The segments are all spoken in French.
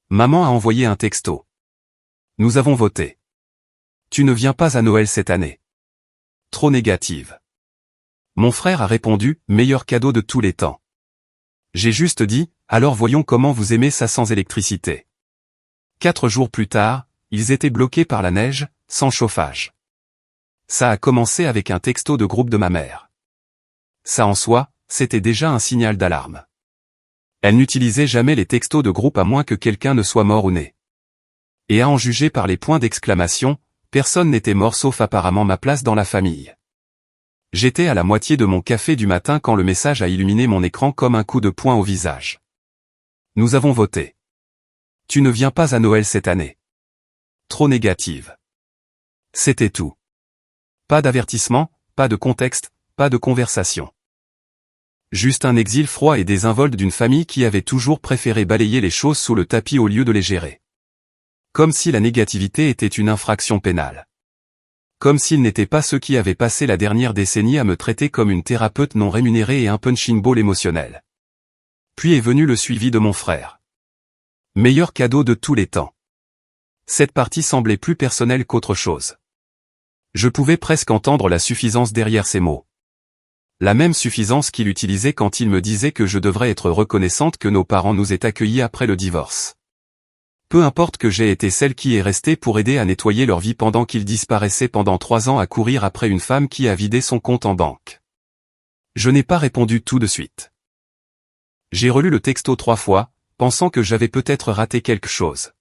Maman a envoyé un texto. Nous avons voté. Tu ne viens pas à Noël cette année. Trop négative. Mon frère a répondu, meilleur cadeau de tous les temps. J'ai juste dit, alors voyons comment vous aimez ça sans électricité. 4 jours plus tard, ils étaient bloqués par la neige, sans chauffage. Ça a commencé avec un texto de groupe de ma mère. Ça en soi, c'était déjà un signal d'alarme. Elle n'utilisait jamais les textos de groupe à moins que quelqu'un ne soit mort ou né. Et à en juger par les points d'exclamation, personne n'était mort sauf apparemment ma place dans la famille. J'étais à la moitié de mon café du matin quand le message a illuminé mon écran comme un coup de poing au visage. Nous avons voté. Tu ne viens pas à Noël cette année. Trop négative. C'était tout. Pas d'avertissement, pas de contexte, pas de conversation. Juste un exil froid et désinvolte d'une famille qui avait toujours préféré balayer les choses sous le tapis au lieu de les gérer. Comme si la négativité était une infraction pénale. Comme s'ils n'étaient pas ceux qui avaient passé la dernière décennie à me traiter comme une thérapeute non rémunérée et un punching ball émotionnel. Puis est venu le suivi de mon frère. Meilleur cadeau de tous les temps. Cette partie semblait plus personnelle qu'autre chose. Je pouvais presque entendre la suffisance derrière ces mots. La même suffisance qu'il utilisait quand il me disait que je devrais être reconnaissante que nos parents nous aient accueillis après le divorce. Peu importe que j'ai été celle qui est restée pour aider à nettoyer leur vie pendant qu'ils disparaissaient pendant 3 ans à courir après une femme qui a vidé son compte en banque. Je n'ai pas répondu tout de suite. J'ai relu le texto 3 fois, pensant que j'avais peut-être raté quelque chose.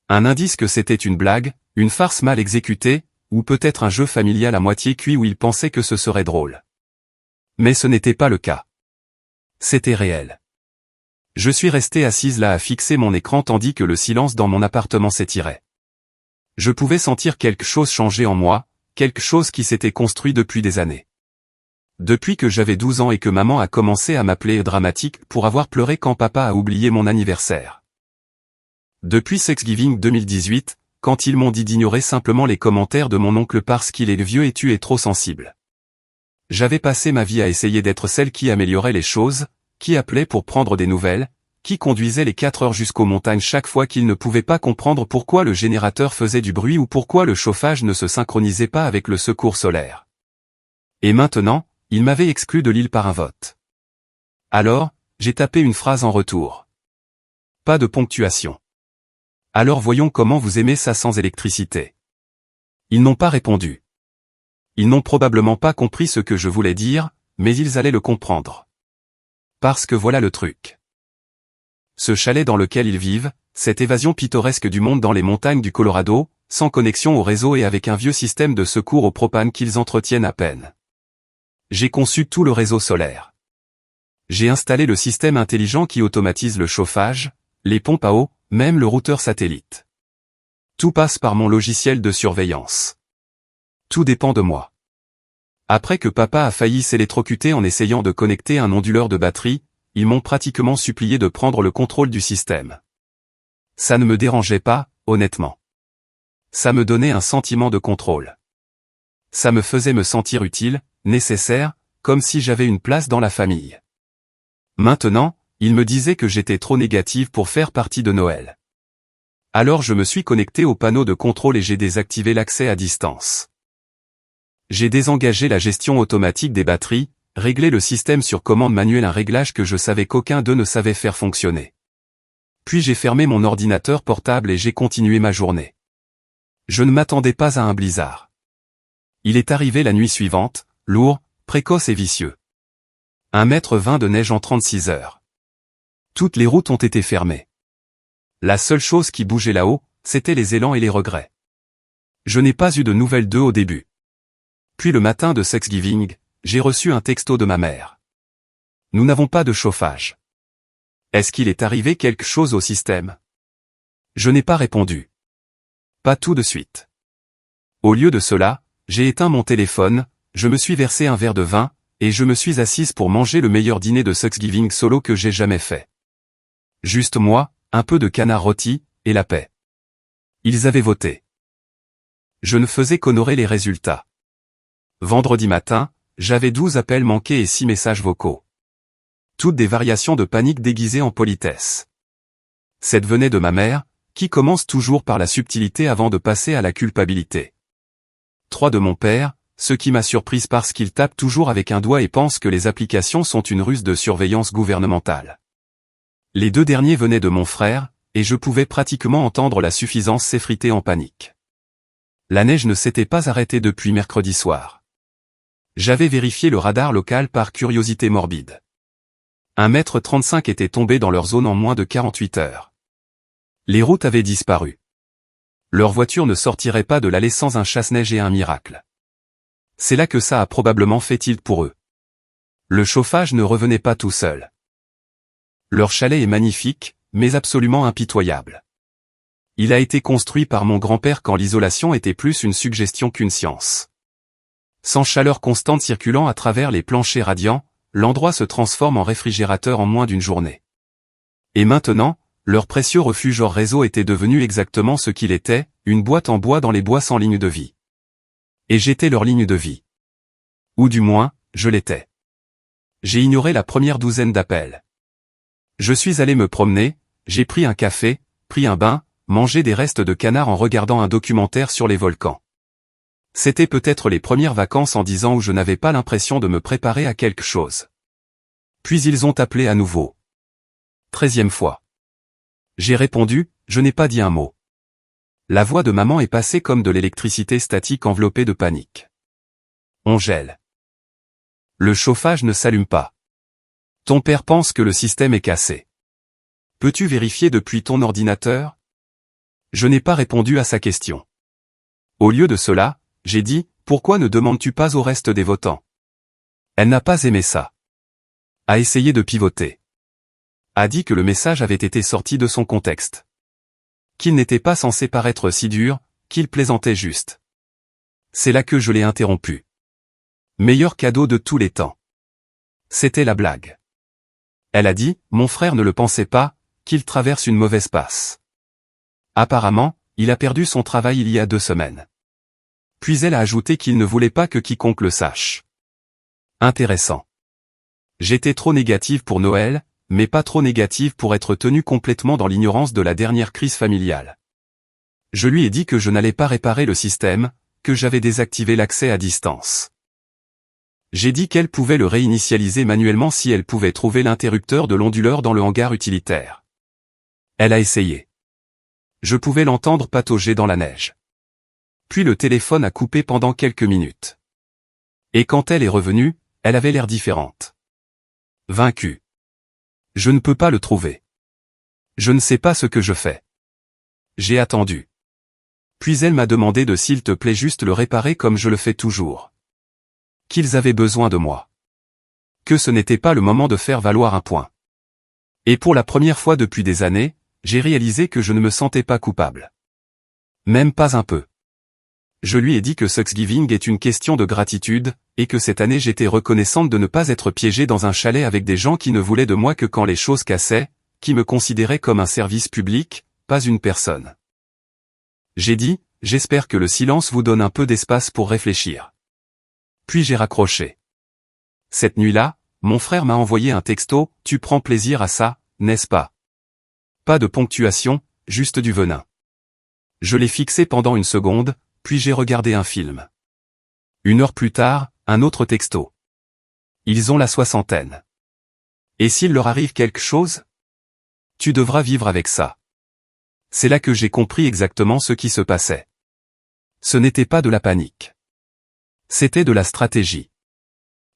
Un indice que c'était une blague, une farce mal exécutée, ou peut-être un jeu familial à moitié cuit où il pensait que ce serait drôle. Mais ce n'était pas le cas. C'était réel. Je suis restée assise là à fixer mon écran tandis que le silence dans mon appartement s'étirait. Je pouvais sentir quelque chose changer en moi, quelque chose qui s'était construit depuis des années. Depuis que j'avais 12 ans et que maman a commencé à m'appeler dramatique pour avoir pleuré quand papa a oublié mon anniversaire. Depuis Thanksgiving 2018, quand ils m'ont dit d'ignorer simplement les commentaires de mon oncle parce qu'il est vieux et tu es trop sensible. J'avais passé ma vie à essayer d'être celle qui améliorait les choses, qui appelait pour prendre des nouvelles, qui conduisait les 4 heures jusqu'aux montagnes chaque fois qu'il ne pouvait pas comprendre pourquoi le générateur faisait du bruit ou pourquoi le chauffage ne se synchronisait pas avec le secours solaire. Et maintenant, il m'avait exclu de l'île par un vote. Alors, j'ai tapé une phrase en retour. Pas de ponctuation. Alors voyons comment vous aimez ça sans électricité. Ils n'ont pas répondu. Ils n'ont probablement pas compris ce que je voulais dire, mais ils allaient le comprendre. Parce que voilà le truc. Ce chalet dans lequel ils vivent, cette évasion pittoresque du monde dans les montagnes du Colorado, sans connexion au réseau et avec un vieux système de secours au propane qu'ils entretiennent à peine. J'ai conçu tout le réseau solaire. J'ai installé le système intelligent qui automatise le chauffage, les pompes à eau, même le routeur satellite. Tout passe par mon logiciel de surveillance. Tout dépend de moi. Après que papa a failli s'électrocuter en essayant de connecter un onduleur de batterie, ils m'ont pratiquement supplié de prendre le contrôle du système. Ça ne me dérangeait pas, honnêtement. Ça me donnait un sentiment de contrôle. Ça me faisait me sentir utile, nécessaire, comme si j'avais une place dans la famille. Maintenant, ils me disaient que j'étais trop négative pour faire partie de Noël. Alors je me suis connecté au panneau de contrôle et j'ai désactivé l'accès à distance. J'ai désengagé la gestion automatique des batteries, réglé le système sur commande manuelle, un réglage que je savais qu'aucun d'eux ne savait faire fonctionner. Puis j'ai fermé mon ordinateur portable et j'ai continué ma journée. Je ne m'attendais pas à un blizzard. Il est arrivé la nuit suivante, lourd, précoce et vicieux. 1,20 m de neige en 36 heures. Toutes les routes ont été fermées. La seule chose qui bougeait là-haut, c'était les élans et les regrets. Je n'ai pas eu de nouvelles d'eux au début. Puis le matin de Thanksgiving, j'ai reçu un texto de ma mère. Nous n'avons pas de chauffage. Est-ce qu'il est arrivé quelque chose au système? Je n'ai pas répondu. Pas tout de suite. Au lieu de cela, j'ai éteint mon téléphone, je me suis versé un verre de vin, et je me suis assise pour manger le meilleur dîner de Thanksgiving solo que j'ai jamais fait. Juste moi, un peu de canard rôti, et la paix. Ils avaient voté. Je ne faisais qu'honorer les résultats. Vendredi matin, j'avais 12 appels manqués et 6 messages vocaux. Toutes des variations de panique déguisées en politesse. Cette venait de ma mère, qui commence toujours par la subtilité avant de passer à la culpabilité. 3 de mon père, ce qui m'a surprise parce qu'il tape toujours avec un doigt et pense que les applications sont une ruse de surveillance gouvernementale. Les 2 derniers venaient de mon frère, et je pouvais pratiquement entendre la suffisance s'effriter en panique. La neige ne s'était pas arrêtée depuis mercredi soir. J'avais vérifié le radar local par curiosité morbide. 1,35 m était tombé dans leur zone en moins de 48 heures. Les routes avaient disparu. Leur voiture ne sortirait pas de l'allée sans un chasse-neige et un miracle. C'est là que ça a probablement fait tilt pour eux. Le chauffage ne revenait pas tout seul. Leur chalet est magnifique, mais absolument impitoyable. Il a été construit par mon grand-père quand l'isolation était plus une suggestion qu'une science. Sans chaleur constante circulant à travers les planchers radiants, l'endroit se transforme en réfrigérateur en moins d'une journée. Et maintenant, leur précieux refuge hors réseau était devenu exactement ce qu'il était, une boîte en bois dans les bois sans ligne de vie. Et j'étais leur ligne de vie. Ou du moins, je l'étais. J'ai ignoré la première douzaine d'appels. Je suis allé me promener, j'ai pris un café, pris un bain, mangé des restes de canard en regardant un documentaire sur les volcans. C'était peut-être les premières vacances en 10 ans où je n'avais pas l'impression de me préparer à quelque chose. Puis ils ont appelé à nouveau. 13e fois. J'ai répondu, je n'ai pas dit un mot. La voix de maman est passée comme de l'électricité statique enveloppée de panique. On gèle. Le chauffage ne s'allume pas. Ton père pense que le système est cassé. Peux-tu vérifier depuis ton ordinateur? Je n'ai pas répondu à sa question. Au lieu de cela, j'ai dit, pourquoi ne demandes-tu pas au reste des votants? Elle n'a pas aimé ça. A essayé de pivoter. A dit que le message avait été sorti de son contexte. Qu'il n'était pas censé paraître si dur, qu'il plaisantait juste. C'est là que je l'ai interrompu. Meilleur cadeau de tous les temps. C'était la blague. Elle a dit, mon frère ne le pensait pas, qu'il traverse une mauvaise passe. Apparemment, il a perdu son travail il y a 2 semaines. Puis elle a ajouté qu'il ne voulait pas que quiconque le sache. Intéressant. J'étais trop négative pour Noël, mais pas trop négative pour être tenue complètement dans l'ignorance de la dernière crise familiale. Je lui ai dit que je n'allais pas réparer le système, que j'avais désactivé l'accès à distance. J'ai dit qu'elle pouvait le réinitialiser manuellement si elle pouvait trouver l'interrupteur de l'onduleur dans le hangar utilitaire. Elle a essayé. Je pouvais l'entendre patauger dans la neige. Puis le téléphone a coupé pendant quelques minutes. Et quand elle est revenue, elle avait l'air différente. Vaincue. Je ne peux pas le trouver. Je ne sais pas ce que je fais. J'ai attendu. Puis elle m'a demandé de s'il te plaît juste le réparer comme je le fais toujours. Qu'ils avaient besoin de moi. Que ce n'était pas le moment de faire valoir un point. Et pour la première fois depuis des années, j'ai réalisé que je ne me sentais pas coupable. Même pas un peu. Je lui ai dit que Thanksgiving est une question de gratitude, et que cette année j'étais reconnaissante de ne pas être piégée dans un chalet avec des gens qui ne voulaient de moi que quand les choses cassaient, qui me considéraient comme un service public, pas une personne. J'ai dit, j'espère que le silence vous donne un peu d'espace pour réfléchir. Puis j'ai raccroché. Cette nuit-là, mon frère m'a envoyé un texto, tu prends plaisir à ça, n'est-ce pas? Pas de ponctuation, juste du venin. Je l'ai fixé pendant une seconde, puis j'ai regardé un film. 1 heure plus tard, un autre texto. Ils ont la 60aine. Et s'il leur arrive quelque chose? Tu devras vivre avec ça. C'est là que j'ai compris exactement ce qui se passait. Ce n'était pas de la panique. C'était de la stratégie.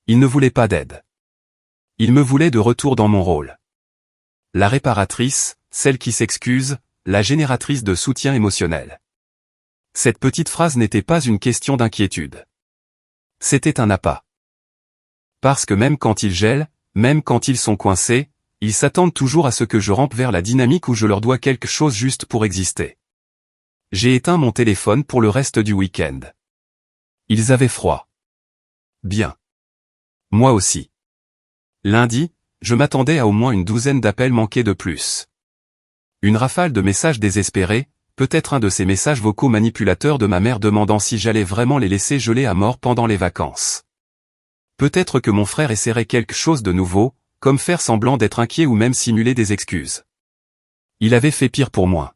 Ils ne voulaient pas d'aide. Ils me voulaient de retour dans mon rôle. La réparatrice, celle qui s'excuse, la génératrice de soutien émotionnel. Cette petite phrase n'était pas une question d'inquiétude. C'était un appât. Parce que même quand ils gèlent, même quand ils sont coincés, ils s'attendent toujours à ce que je rampe vers la dynamique où je leur dois quelque chose juste pour exister. J'ai éteint mon téléphone pour le reste du week-end. Ils avaient froid. Bien. Moi aussi. Lundi, je m'attendais à au moins une douzaine d'appels manqués de plus. Une rafale de messages désespérés, peut-être un de ces messages vocaux manipulateurs de ma mère demandant si j'allais vraiment les laisser geler à mort pendant les vacances. Peut-être que mon frère essaierait quelque chose de nouveau, comme faire semblant d'être inquiet ou même simuler des excuses. Il avait fait pire pour moi.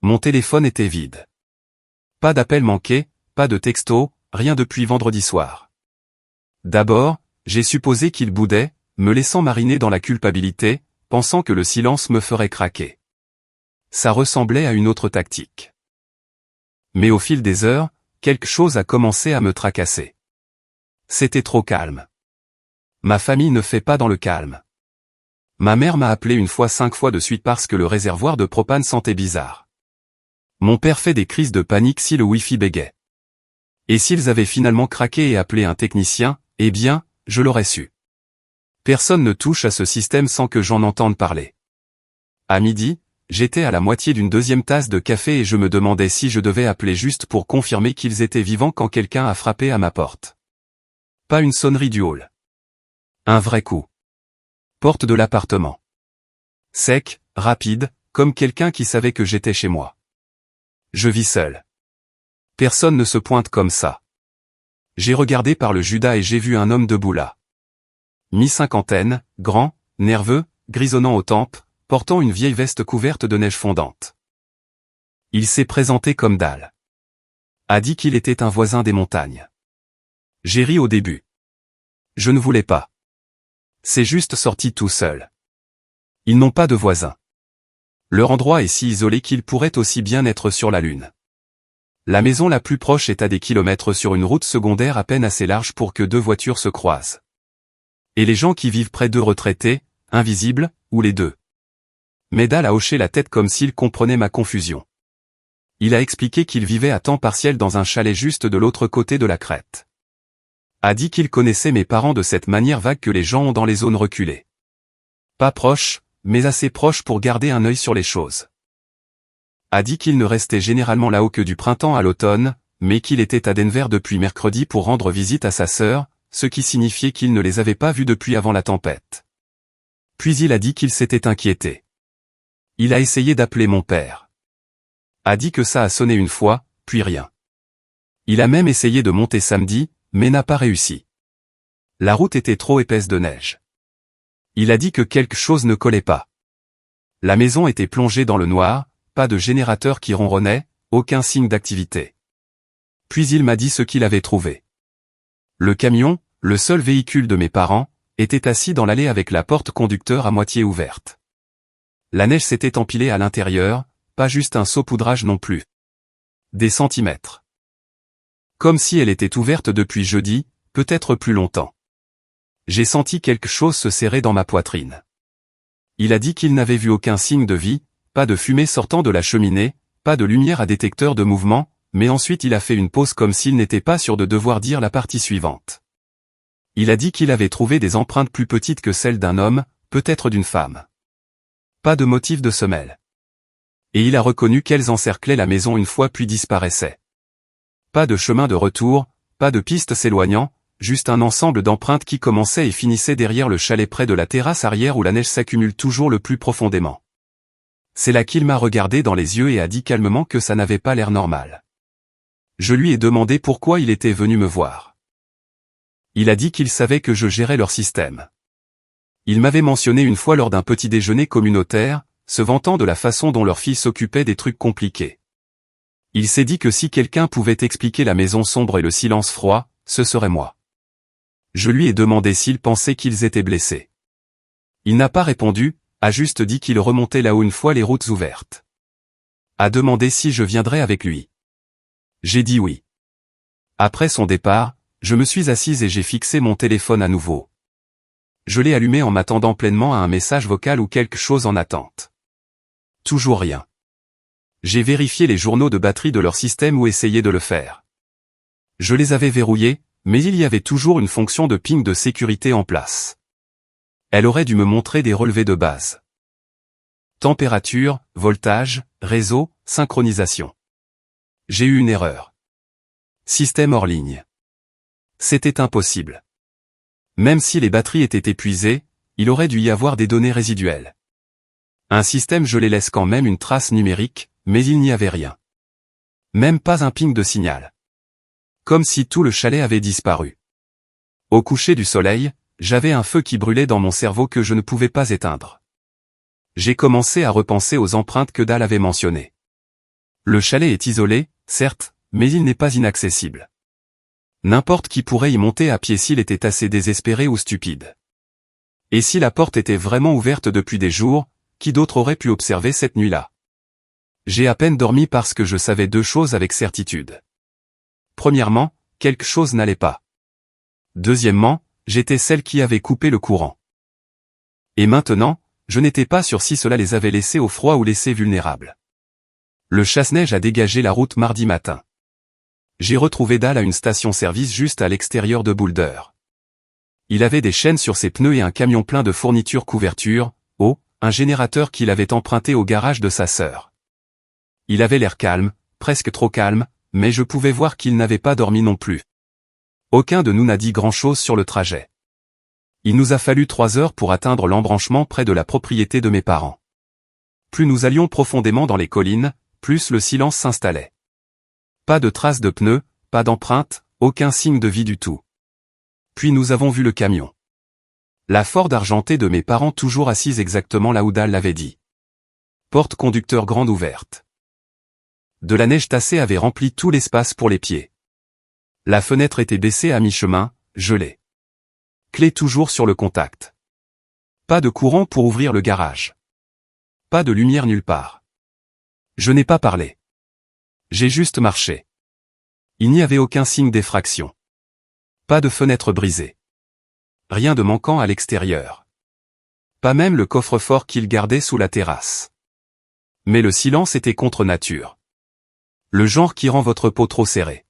Mon téléphone était vide. Pas d'appel manqué, pas de texto, rien depuis vendredi soir. D'abord, j'ai supposé qu'il boudait, me laissant mariner dans la culpabilité, pensant que le silence me ferait craquer. Ça ressemblait à une autre tactique. Mais au fil des heures, quelque chose a commencé à me tracasser. C'était trop calme. Ma famille ne fait pas dans le calme. Ma mère m'a appelé 5 fois de suite parce que le réservoir de propane sentait bizarre. Mon père fait des crises de panique si le Wi-Fi bégait. Et s'ils avaient finalement craqué et appelé un technicien, eh bien, je l'aurais su. Personne ne touche à ce système sans que j'en entende parler. À midi, j'étais à la moitié d'une deuxième tasse de café et je me demandais si je devais appeler juste pour confirmer qu'ils étaient vivants quand quelqu'un a frappé à ma porte. Pas une sonnerie du hall. Un vrai coup. Porte de l'appartement. Sec, rapide, comme quelqu'un qui savait que j'étais chez moi. Je vis seul. Personne ne se pointe comme ça. J'ai regardé par le Judas et j'ai vu un homme debout là. Mi-cinquantaine, grand, nerveux, grisonnant aux tempes, portant une vieille veste couverte de neige fondante. Il s'est présenté comme dalle. A dit qu'il était un voisin des montagnes. J'ai ri au début. Je ne voulais pas. C'est juste sorti tout seul. Ils n'ont pas de voisins. Leur endroit est si isolé qu'il pourrait aussi bien être sur la Lune. La maison la plus proche est à des kilomètres sur une route secondaire à peine assez large pour que deux voitures se croisent. Et les gens qui vivent près d'eux retraités, invisibles, ou les deux. Médal a hoché la tête comme s'il comprenait ma confusion. Il a expliqué qu'il vivait à temps partiel dans un chalet juste de l'autre côté de la crête. A dit qu'il connaissait mes parents de cette manière vague que les gens ont dans les zones reculées. Pas proches, mais assez proches pour garder un œil sur les choses. A dit qu'il ne restait généralement là-haut que du printemps à l'automne, mais qu'il était à Denver depuis mercredi pour rendre visite à sa sœur, ce qui signifiait qu'il ne les avait pas vus depuis avant la tempête. Puis il a dit qu'il s'était inquiété. Il a essayé d'appeler mon père. A dit que ça a sonné une fois, puis rien. Il a même essayé de monter samedi, mais n'a pas réussi. La route était trop épaisse de neige. Il a dit que quelque chose ne collait pas. La maison était plongée dans le noir, pas de générateur qui ronronnait, aucun signe d'activité. Puis il m'a dit ce qu'il avait trouvé. Le camion, le seul véhicule de mes parents, était assis dans l'allée avec la porte conducteur à moitié ouverte. La neige s'était empilée à l'intérieur, pas juste un saupoudrage non plus. Des centimètres. Comme si elle était ouverte depuis jeudi, peut-être plus longtemps. J'ai senti quelque chose se serrer dans ma poitrine. Il a dit qu'il n'avait vu aucun signe de vie, pas de fumée sortant de la cheminée, pas de lumière à détecteur de mouvement, mais ensuite il a fait une pause comme s'il n'était pas sûr de devoir dire la partie suivante. Il a dit qu'il avait trouvé des empreintes plus petites que celles d'un homme, peut-être d'une femme. Pas de motif de semelle. Et il a reconnu qu'elles encerclaient la maison une fois puis disparaissaient. Pas de chemin de retour, pas de piste s'éloignant, juste un ensemble d'empreintes qui commençaient et finissaient derrière le chalet près de la terrasse arrière où la neige s'accumule toujours le plus profondément. C'est là qu'il m'a regardé dans les yeux et a dit calmement que ça n'avait pas l'air normal. Je lui ai demandé pourquoi il était venu me voir. Il a dit qu'il savait que je gérais leur système. Il m'avait mentionné une fois lors d'un petit déjeuner communautaire, se vantant de la façon dont leur fille s'occupait des trucs compliqués. Il s'est dit que si quelqu'un pouvait expliquer la maison sombre et le silence froid, ce serait moi. Je lui ai demandé s'il pensait qu'ils étaient blessés. Il n'a pas répondu, a juste dit qu'il remontait là-haut une fois les routes ouvertes. A demandé si je viendrais avec lui. J'ai dit oui. Après son départ, je me suis assise et j'ai fixé mon téléphone à nouveau. Je l'ai allumé en m'attendant pleinement à un message vocal ou quelque chose en attente. Toujours rien. J'ai vérifié les journaux de batterie de leur système ou essayé de le faire. Je les avais verrouillés, mais il y avait toujours une fonction de ping de sécurité en place. Elle aurait dû me montrer des relevés de base. Température, voltage, réseau, synchronisation. J'ai eu une erreur. Système hors ligne. C'était impossible. Même si les batteries étaient épuisées, il aurait dû y avoir des données résiduelles. Un système je les laisse quand même une trace numérique, mais il n'y avait rien. Même pas un ping de signal. Comme si tout le chalet avait disparu. Au coucher du soleil, j'avais un feu qui brûlait dans mon cerveau que je ne pouvais pas éteindre. J'ai commencé à repenser aux empreintes que Dal avait mentionnées. Le chalet est isolé, certes, mais il n'est pas inaccessible. N'importe qui pourrait y monter à pied s'il était assez désespéré ou stupide. Et si la porte était vraiment ouverte depuis des jours, qui d'autre aurait pu observer cette nuit-là? J'ai à peine dormi parce que je savais deux choses avec certitude. Premièrement, quelque chose n'allait pas. Deuxièmement, j'étais celle qui avait coupé le courant. Et maintenant, je n'étais pas sûr si cela les avait laissés au froid ou laissés vulnérables. Le chasse-neige a dégagé la route mardi matin. J'ai retrouvé Dal à une station-service juste à l'extérieur de Boulder. Il avait des chaînes sur ses pneus et un camion plein de fournitures couverture, un générateur qu'il avait emprunté au garage de sa sœur. Il avait l'air calme, presque trop calme, mais je pouvais voir qu'il n'avait pas dormi non plus. Aucun de nous n'a dit grand-chose sur le trajet. Il nous a fallu 3 heures pour atteindre l'embranchement près de la propriété de mes parents. Plus nous allions profondément dans les collines, plus le silence s'installait. Pas de traces de pneus, pas d'empreintes, aucun signe de vie du tout. Puis nous avons vu le camion. La Ford argentée de mes parents toujours assise exactement là où Dal l'avait dit. Porte conducteur grande ouverte. De la neige tassée avait rempli tout l'espace pour les pieds. La fenêtre était baissée à mi-chemin, gelée. Clé toujours sur le contact. Pas de courant pour ouvrir le garage. Pas de lumière nulle part. Je n'ai pas parlé. J'ai juste marché. Il n'y avait aucun signe d'effraction. Pas de fenêtre brisée. Rien de manquant à l'extérieur. Pas même le coffre-fort qu'il gardait sous la terrasse. Mais le silence était contre nature. Le genre qui rend votre peau trop serrée.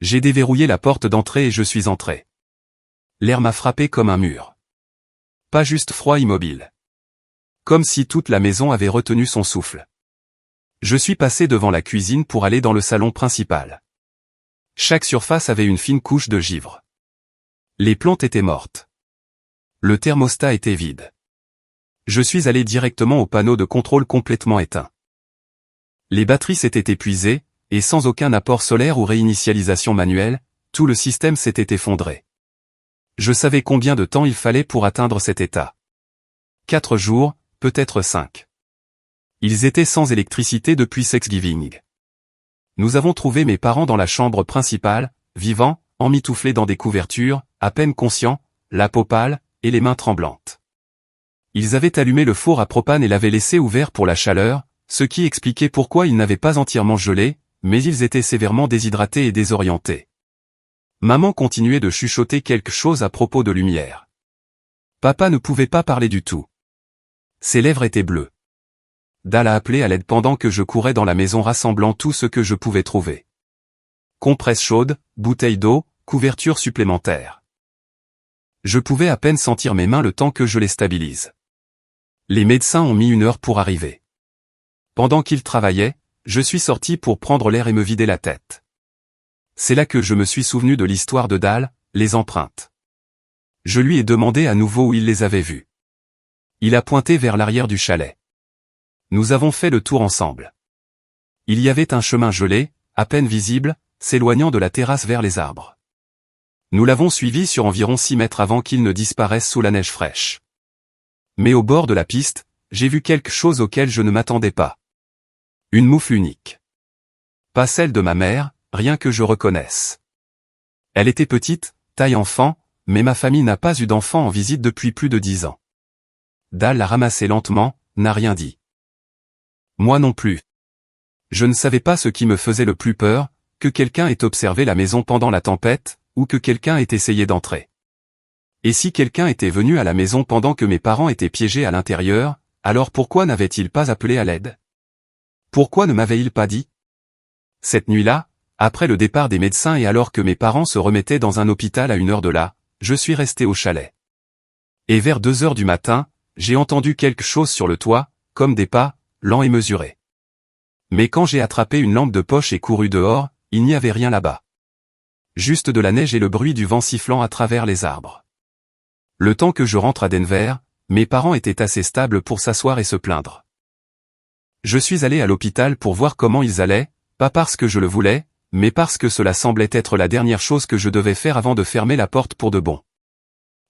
J'ai déverrouillé la porte d'entrée et je suis entré. L'air m'a frappé comme un mur. Pas juste froid immobile. Comme si toute la maison avait retenu son souffle. Je suis passé devant la cuisine pour aller dans le salon principal. Chaque surface avait une fine couche de givre. Les plantes étaient mortes. Le thermostat était vide. Je suis allé directement au panneau de contrôle complètement éteint. Les batteries s'étaient épuisées, et sans aucun apport solaire ou réinitialisation manuelle, tout le système s'était effondré. Je savais combien de temps il fallait pour atteindre cet état. 4 jours, peut-être 5. Ils étaient sans électricité depuis Thanksgiving. Nous avons trouvé mes parents dans la chambre principale, vivants, emmitouflés dans des couvertures, à peine conscients, la peau pâle, et les mains tremblantes. Ils avaient allumé le four à propane et l'avaient laissé ouvert pour la chaleur, ce qui expliquait pourquoi ils n'avaient pas entièrement gelé, mais ils étaient sévèrement déshydratés et désorientés. Maman continuait de chuchoter quelque chose à propos de lumière. Papa ne pouvait pas parler du tout. Ses lèvres étaient bleues. Dal a appelé à l'aide pendant que je courais dans la maison rassemblant tout ce que je pouvais trouver. Compresse chaude, bouteille d'eau, couverture supplémentaire. Je pouvais à peine sentir mes mains le temps que je les stabilise. Les médecins ont mis 1 heure pour arriver. Pendant qu'ils travaillaient, je suis sorti pour prendre l'air et me vider la tête. C'est là que je me suis souvenu de l'histoire de Dal, les empreintes. Je lui ai demandé à nouveau où il les avait vues. Il a pointé vers l'arrière du chalet. Nous avons fait le tour ensemble. Il y avait un chemin gelé, à peine visible, s'éloignant de la terrasse vers les arbres. Nous l'avons suivi sur environ 6 mètres avant qu'il ne disparaisse sous la neige fraîche. Mais au bord de la piste, j'ai vu quelque chose auquel je ne m'attendais pas. Une moufle unique. Pas celle de ma mère, rien que je reconnaisse. Elle était petite, taille enfant, mais ma famille n'a pas eu d'enfant en visite depuis plus de 10 ans. Dal l'a ramassée lentement, n'a rien dit. Moi non plus. Je ne savais pas ce qui me faisait le plus peur, que quelqu'un ait observé la maison pendant la tempête, ou que quelqu'un ait essayé d'entrer. Et si quelqu'un était venu à la maison pendant que mes parents étaient piégés à l'intérieur, alors pourquoi n'avait-il pas appelé à l'aide? Pourquoi ne m'avait-il pas dit? Cette nuit-là, après le départ des médecins et alors que mes parents se remettaient dans un hôpital à 1 heure de là, je suis resté au chalet. Et vers 2 heures du matin, j'ai entendu quelque chose sur le toit, comme des pas, lents et mesurés. Mais quand j'ai attrapé une lampe de poche et couru dehors, il n'y avait rien là-bas. Juste de la neige et le bruit du vent sifflant à travers les arbres. Le temps que je rentre à Denver, mes parents étaient assez stables pour s'asseoir et se plaindre. Je suis allé à l'hôpital pour voir comment ils allaient, pas parce que je le voulais, mais parce que cela semblait être la dernière chose que je devais faire avant de fermer la porte pour de bon.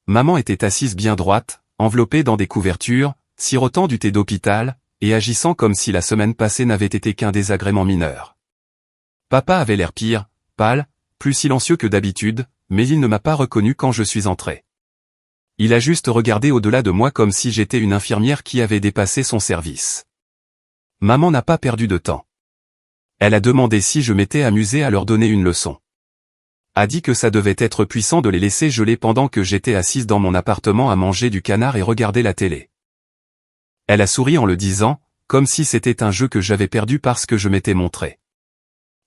Maman était assise bien droite, enveloppée dans des couvertures, sirotant du thé d'hôpital, et agissant comme si la semaine passée n'avait été qu'un désagrément mineur. Papa avait l'air pire, pâle, plus silencieux que d'habitude, mais il ne m'a pas reconnu quand je suis entré. Il a juste regardé au-delà de moi comme si j'étais une infirmière qui avait dépassé son service. Maman n'a pas perdu de temps. Elle a demandé si je m'étais amusé à leur donner une leçon. A dit que ça devait être puissant de les laisser geler pendant que j'étais assise dans mon appartement à manger du canard et regarder la télé. Elle a souri en le disant, comme si c'était un jeu que j'avais perdu parce que je m'étais montré.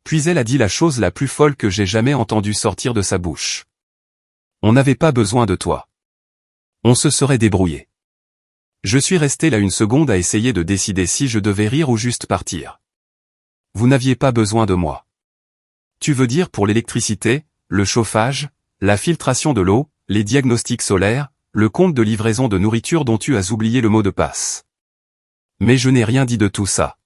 Puis elle a dit la chose la plus folle que j'ai jamais entendue sortir de sa bouche. On n'avait pas besoin de toi. On se serait débrouillé. Je suis resté là une seconde à essayer de décider si je devais rire ou juste partir. Vous n'aviez pas besoin de moi. Tu veux dire pour l'électricité, le chauffage, la filtration de l'eau, les diagnostics solaires, le compte de livraison de nourriture dont tu as oublié le mot de passe. Mais je n'ai rien dit de tout ça.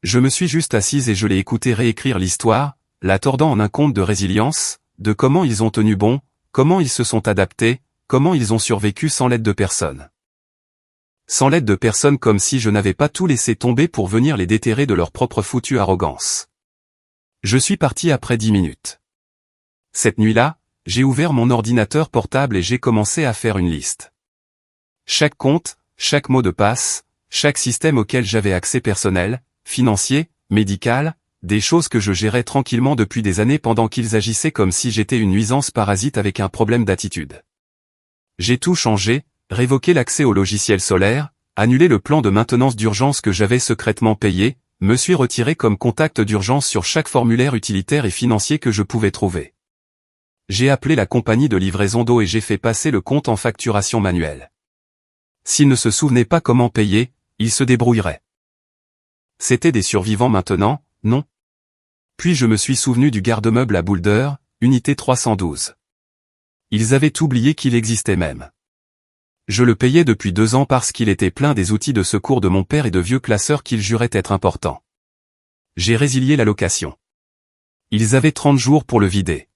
Je me suis juste assise et je l'ai écouté réécrire l'histoire, la tordant en un conte de résilience, de comment ils ont tenu bon, comment ils se sont adaptés, comment ils ont survécu sans l'aide de personne. Sans l'aide de personne comme si je n'avais pas tout laissé tomber pour venir les déterrer de leur propre foutue arrogance. Je suis parti après 10 minutes. Cette nuit-là, j'ai ouvert mon ordinateur portable et j'ai commencé à faire une liste. Chaque compte, chaque mot de passe, chaque système auquel j'avais accès personnel, financier, médical, des choses que je gérais tranquillement depuis des années pendant qu'ils agissaient comme si j'étais une nuisance parasite avec un problème d'attitude. J'ai tout changé, révoqué l'accès au logiciel solaire, annulé le plan de maintenance d'urgence que j'avais secrètement payé, me suis retiré comme contact d'urgence sur chaque formulaire utilitaire et financier que je pouvais trouver. J'ai appelé la compagnie de livraison d'eau et j'ai fait passer le compte en facturation manuelle. S'ils ne se souvenaient pas comment payer, ils se débrouilleraient. C'étaient des survivants maintenant, non? Puis je me suis souvenu du garde-meuble à Boulder, unité 312. Ils avaient oublié qu'il existait même. Je le payais depuis 2 ans parce qu'il était plein des outils de secours de mon père et de vieux classeurs qu'il jurait être importants. J'ai résilié la location. Ils avaient 30 jours pour le vider.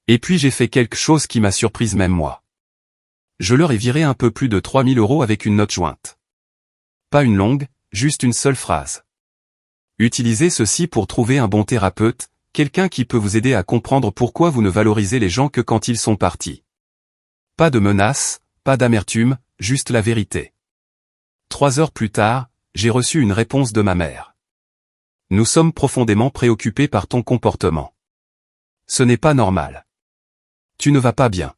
Et puis j'ai fait quelque chose qui m'a surprise même moi. Je leur ai viré un peu plus de 3000 € avec une note jointe. Pas une longue, juste une seule phrase. Utilisez ceci pour trouver un bon thérapeute, quelqu'un qui peut vous aider à comprendre pourquoi vous ne valorisez les gens que quand ils sont partis. Pas de menaces, pas d'amertume, juste la vérité. 3 heures plus tard, j'ai reçu une réponse de ma mère. Nous sommes profondément préoccupés par ton comportement. Ce n'est pas normal. Tu ne vas pas bien.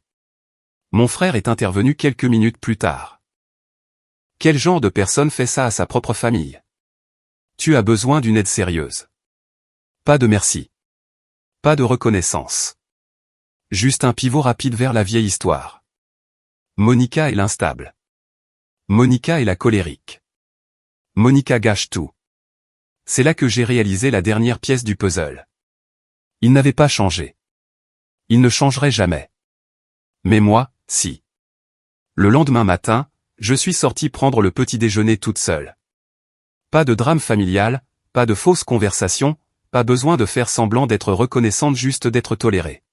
Mon frère est intervenu quelques minutes plus tard. Quel genre de personne fait ça à sa propre famille? Tu as besoin d'une aide sérieuse. Pas de merci. Pas de reconnaissance. Juste un pivot rapide vers la vieille histoire. Monica est l'instable. Monica est la colérique. Monica gâche tout. C'est là que j'ai réalisé la dernière pièce du puzzle. Il n'avait pas changé. Il ne changerait jamais. Mais moi, si. Le lendemain matin, je suis sorti prendre le petit déjeuner toute seule. Pas de drame familial, pas de fausses conversations, pas besoin de faire semblant d'être reconnaissante, juste d'être tolérée.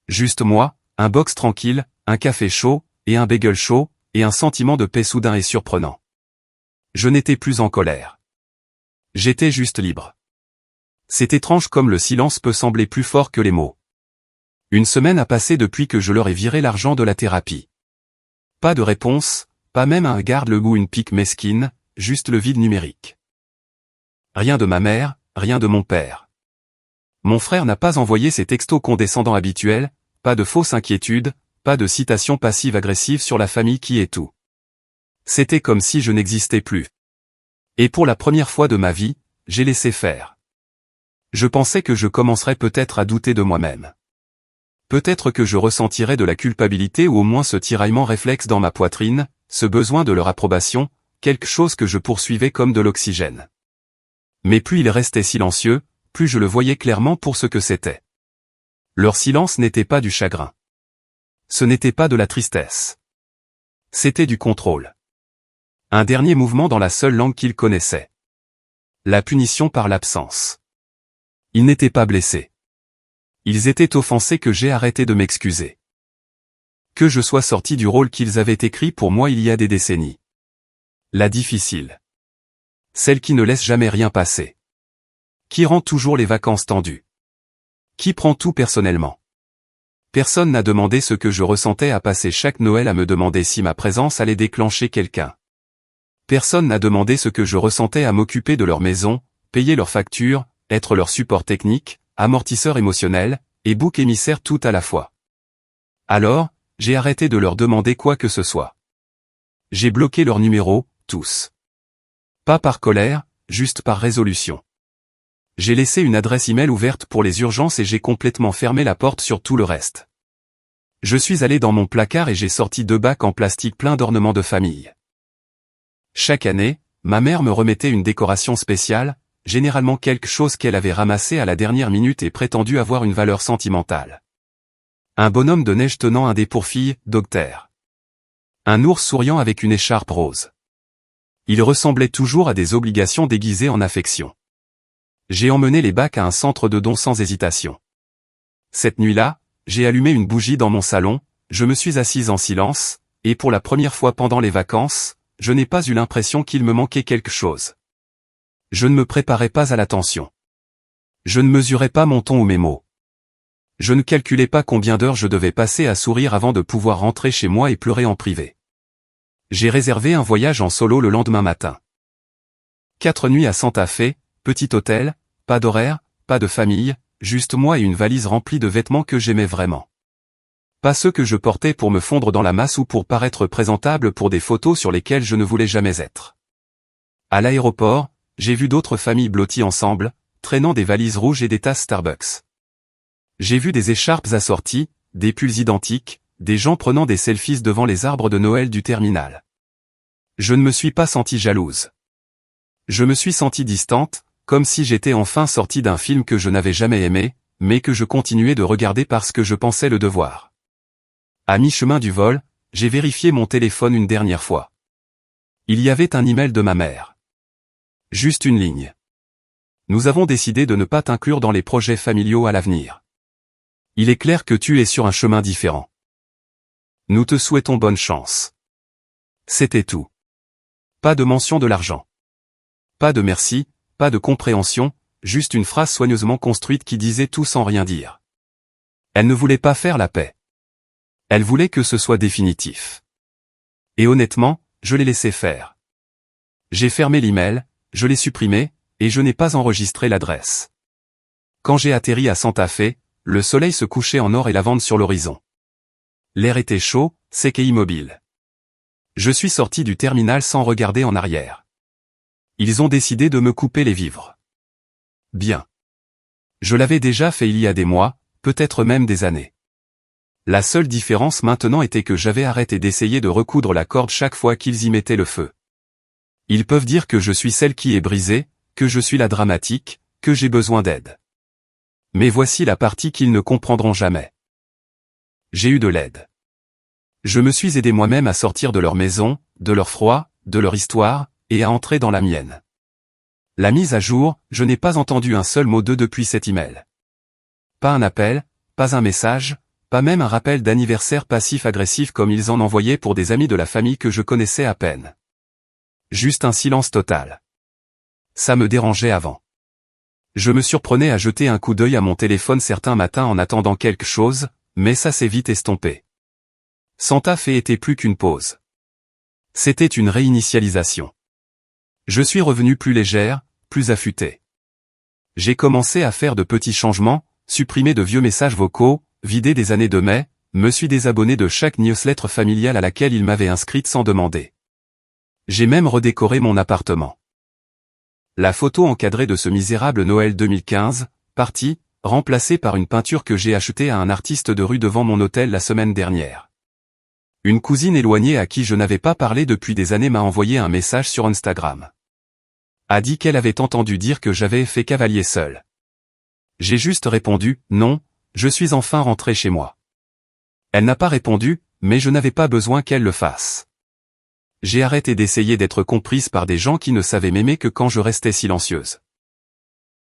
Juste moi, un box tranquille, un café chaud, et un bagel chaud, et un sentiment de paix soudain et surprenant. Je n'étais plus en colère. J'étais juste libre. C'est étrange comme le silence peut sembler plus fort que les mots. Une semaine a passé depuis que je leur ai viré l'argent de la thérapie. Pas de réponse, pas même un garde-le ou une pique mesquine, juste le vide numérique. Rien de ma mère, rien de mon père. Mon frère n'a pas envoyé ses textos condescendants habituels, pas de fausses inquiétudes, pas de citations passives-agressives sur la famille qui est tout. C'était comme si je n'existais plus. Et pour la première fois de ma vie, j'ai laissé faire. Je pensais que je commencerais peut-être à douter de moi-même. Peut-être que je ressentirais de la culpabilité ou au moins ce tiraillement réflexe dans ma poitrine, ce besoin de leur approbation, quelque chose que je poursuivais comme de l'oxygène. Mais plus ils restaient silencieux, plus je le voyais clairement pour ce que c'était. Leur silence n'était pas du chagrin. Ce n'était pas de la tristesse. C'était du contrôle. Un dernier mouvement dans la seule langue qu'ils connaissaient. La punition par l'absence. Ils n'étaient pas blessés. Ils étaient offensés que j'ai arrêté de m'excuser. Que je sois sorti du rôle qu'ils avaient écrit pour moi il y a des décennies. La difficile. Celle qui ne laisse jamais rien passer. Qui rend toujours les vacances tendues. Qui prend tout personnellement. Personne n'a demandé ce que je ressentais à passer chaque Noël à me demander si ma présence allait déclencher quelqu'un. Personne n'a demandé ce que je ressentais à m'occuper de leur maison, payer leurs factures, être leur support technique, amortisseur émotionnel, et bouc émissaire tout à la fois. Alors, j'ai arrêté de leur demander quoi que ce soit. J'ai bloqué leurs numéros, tous. Pas par colère, juste par résolution. J'ai laissé une adresse email ouverte pour les urgences et j'ai complètement fermé la porte sur tout le reste. Je suis allé dans mon placard et j'ai sorti 2 bacs en plastique pleins d'ornements de famille. Chaque année, ma mère me remettait une décoration spéciale, généralement quelque chose qu'elle avait ramassé à la dernière minute et prétendu avoir une valeur sentimentale. Un bonhomme de neige tenant un dé pour filles, Dogter. Un ours souriant avec une écharpe rose. Il ressemblait toujours à des obligations déguisées en affection. J'ai emmené les bacs à un centre de dons sans hésitation. Cette nuit-là, j'ai allumé une bougie dans mon salon, je me suis assise en silence, et pour la première fois pendant les vacances, je n'ai pas eu l'impression qu'il me manquait quelque chose. Je ne me préparais pas à l'attention. Je ne mesurais pas mon ton ou mes mots. Je ne calculais pas combien d'heures je devais passer à sourire avant de pouvoir rentrer chez moi et pleurer en privé. J'ai réservé un voyage en solo le lendemain matin. 4 nuits à Santa Fe, petit hôtel, pas d'horaire, pas de famille, juste moi et une valise remplie de vêtements que j'aimais vraiment. Pas ceux que je portais pour me fondre dans la masse ou pour paraître présentable pour des photos sur lesquelles je ne voulais jamais être. À l'aéroport, j'ai vu d'autres familles blotties ensemble, traînant des valises rouges et des tasses Starbucks. J'ai vu des écharpes assorties, des pulls identiques, des gens prenant des selfies devant les arbres de Noël du terminal. Je ne me suis pas sentie jalouse. Je me suis sentie distante, comme si j'étais enfin sortie d'un film que je n'avais jamais aimé, mais que je continuais de regarder parce que je pensais le devoir. À mi-chemin du vol, j'ai vérifié mon téléphone une dernière fois. Il y avait un email de ma mère. Juste une ligne. Nous avons décidé de ne pas t'inclure dans les projets familiaux à l'avenir. Il est clair que tu es sur un chemin différent. Nous te souhaitons bonne chance. C'était tout. Pas de mention de l'argent. Pas de merci, pas de compréhension, juste une phrase soigneusement construite qui disait tout sans rien dire. Elle ne voulait pas faire la paix. Elle voulait que ce soit définitif. Et honnêtement, je l'ai laissé faire. J'ai fermé l'email, je l'ai supprimé, et je n'ai pas enregistré l'adresse. Quand j'ai atterri à Santa Fe, le soleil se couchait en or et lavande sur l'horizon. L'air était chaud, sec et immobile. Je suis sorti du terminal sans regarder en arrière. Ils ont décidé de me couper les vivres. Bien. Je l'avais déjà fait il y a des mois, peut-être même des années. La seule différence maintenant était que j'avais arrêté d'essayer de recoudre la corde chaque fois qu'ils y mettaient le feu. Ils peuvent dire que je suis celle qui est brisée, que je suis la dramatique, que j'ai besoin d'aide. Mais voici la partie qu'ils ne comprendront jamais. J'ai eu de l'aide. Je me suis aidé moi-même à sortir de leur maison, de leur froid, de leur histoire, et à entrer dans la mienne. La mise à jour, je n'ai pas entendu un seul mot d'eux depuis cet email. Pas un appel, pas un message, pas même un rappel d'anniversaire passif-agressif comme ils en envoyaient pour des amis de la famille que je connaissais à peine. Juste un silence total. Ça me dérangeait avant. Je me surprenais à jeter un coup d'œil à mon téléphone certains matins en attendant quelque chose, mais ça s'est vite estompé. Santa Fe était plus qu'une pause. C'était une réinitialisation. Je suis revenu plus légère, plus affûtée. J'ai commencé à faire de petits changements, supprimer de vieux messages vocaux, vider des années de mai, me suis désabonné de chaque newsletter familiale à laquelle ils m'avaient inscrite sans demander. J'ai même redécoré mon appartement. La photo encadrée de ce misérable Noël 2015, partie, remplacée par une peinture que j'ai achetée à un artiste de rue devant mon hôtel la semaine dernière. Une cousine éloignée à qui je n'avais pas parlé depuis des années m'a envoyé un message sur Instagram. A dit qu'elle avait entendu dire que j'avais fait cavalier seul. J'ai juste répondu, non, je suis enfin rentré chez moi. Elle n'a pas répondu, mais je n'avais pas besoin qu'elle le fasse. J'ai arrêté d'essayer d'être comprise par des gens qui ne savaient m'aimer que quand je restais silencieuse.